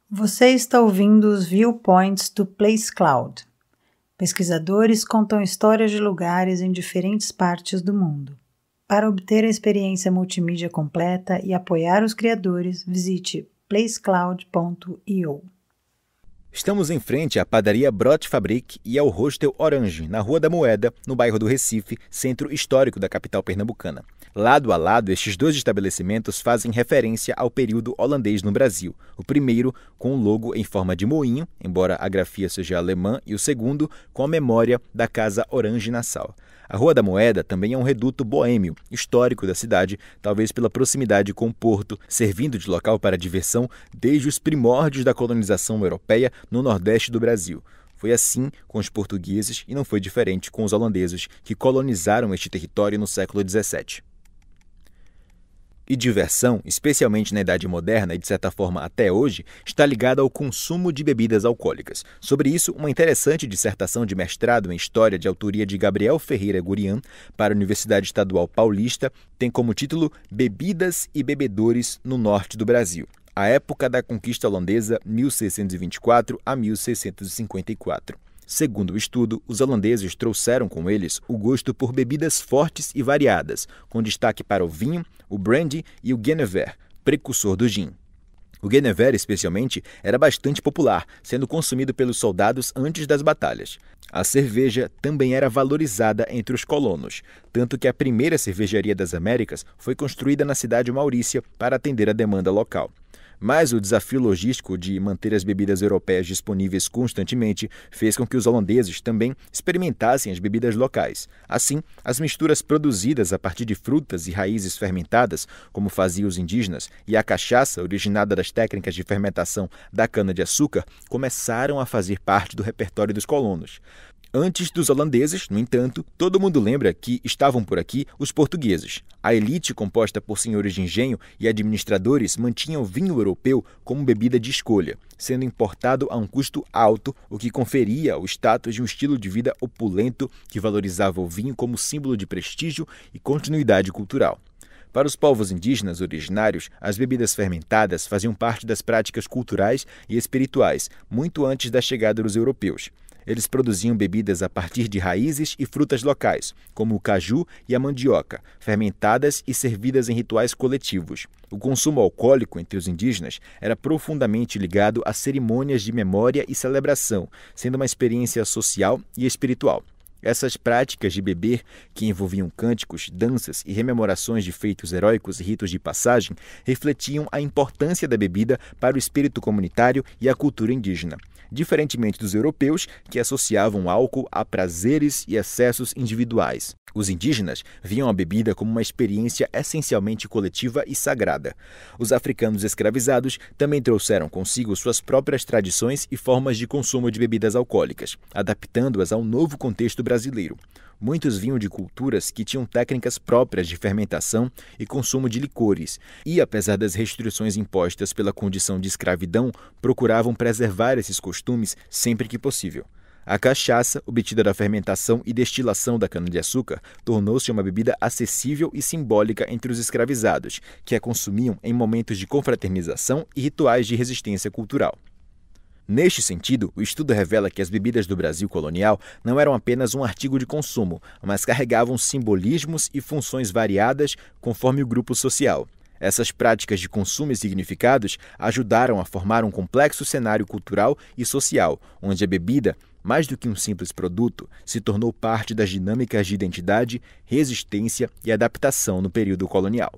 Você está ouvindo os Viewpoints do Place Cloud. Pesquisadores contam histórias de lugares em diferentes partes do mundo. Para obter a experiência multimídia completa e apoiar os criadores, visite placecloud.io. Estamos em frente à padaria Brot Fabrique e ao Hostel Orange, na Rua da Moeda, no bairro do Recife, centro histórico da capital pernambucana. Lado a lado, estes dois estabelecimentos fazem referência ao período holandês no Brasil. O primeiro com o logo em forma de moinho, embora a grafia seja alemã, e o segundo com a memória da Casa Orange Nassau. A Rua da Moeda também é um reduto boêmio, histórico da cidade, talvez pela proximidade com o porto, servindo de local para diversão desde os primórdios da colonização europeia no nordeste do Brasil. Foi assim com os portugueses e não foi diferente com os holandeses que colonizaram este território no século XVII. E diversão, especialmente na Idade Moderna e de certa forma até hoje, está ligada ao consumo de bebidas alcoólicas. Sobre isso, uma interessante dissertação de mestrado em História de autoria de Gabriel Ferreira Gurian para a Universidade Estadual Paulista tem como título Bebidas e Bebedores no Norte do Brasil. A época da conquista holandesa, 1624 a 1654. Segundo o estudo, os holandeses trouxeram com eles o gosto por bebidas fortes e variadas, com destaque para o vinho, o brandy e o Genever, precursor do gin. O Genever, especialmente, era bastante popular, sendo consumido pelos soldados antes das batalhas. A cerveja também era valorizada entre os colonos, tanto que a primeira cervejaria das Américas foi construída na cidade Maurícia para atender a demanda local. Mas o desafio logístico de manter as bebidas europeias disponíveis constantemente fez com que os holandeses também experimentassem as bebidas locais. Assim, as misturas produzidas a partir de frutas e raízes fermentadas, como faziam os indígenas, e a cachaça, originada das técnicas de fermentação da cana-de-açúcar, começaram a fazer parte do repertório dos colonos. Antes dos holandeses, no entanto, todo mundo lembra que estavam por aqui os portugueses. A elite, composta por senhores de engenho e administradores, mantinha o vinho europeu como bebida de escolha, sendo importado a um custo alto, o que conferia o status de um estilo de vida opulento que valorizava o vinho como símbolo de prestígio e continuidade cultural. Para os povos indígenas originários, as bebidas fermentadas faziam parte das práticas culturais e espirituais, muito antes da chegada dos europeus. Eles produziam bebidas a partir de raízes e frutas locais, como o caju e a mandioca, fermentadas e servidas em rituais coletivos. O consumo alcoólico entre os indígenas era profundamente ligado a cerimônias de memória e celebração, sendo uma experiência social e espiritual. Essas práticas de beber, que envolviam cânticos, danças e rememorações de feitos heróicos e ritos de passagem, refletiam a importância da bebida para o espírito comunitário e a cultura indígena. Diferentemente dos europeus, que associavam álcool a prazeres e excessos individuais. Os indígenas viam a bebida como uma experiência essencialmente coletiva e sagrada. Os africanos escravizados também trouxeram consigo suas próprias tradições e formas de consumo de bebidas alcoólicas, adaptando-as ao novo contexto brasileiro. Muitos vinham de culturas que tinham técnicas próprias de fermentação e consumo de licores, e, apesar das restrições impostas pela condição de escravidão, procuravam preservar esses costumes sempre que possível. A cachaça, obtida da fermentação e destilação da cana-de-açúcar, tornou-se uma bebida acessível e simbólica entre os escravizados, que a consumiam em momentos de confraternização e rituais de resistência cultural. Neste sentido, o estudo revela que as bebidas do Brasil colonial não eram apenas um artigo de consumo, mas carregavam simbolismos e funções variadas conforme o grupo social. Essas práticas de consumo e significados ajudaram a formar um complexo cenário cultural e social, onde a bebida, mais do que um simples produto, se tornou parte das dinâmicas de identidade, resistência e adaptação no período colonial.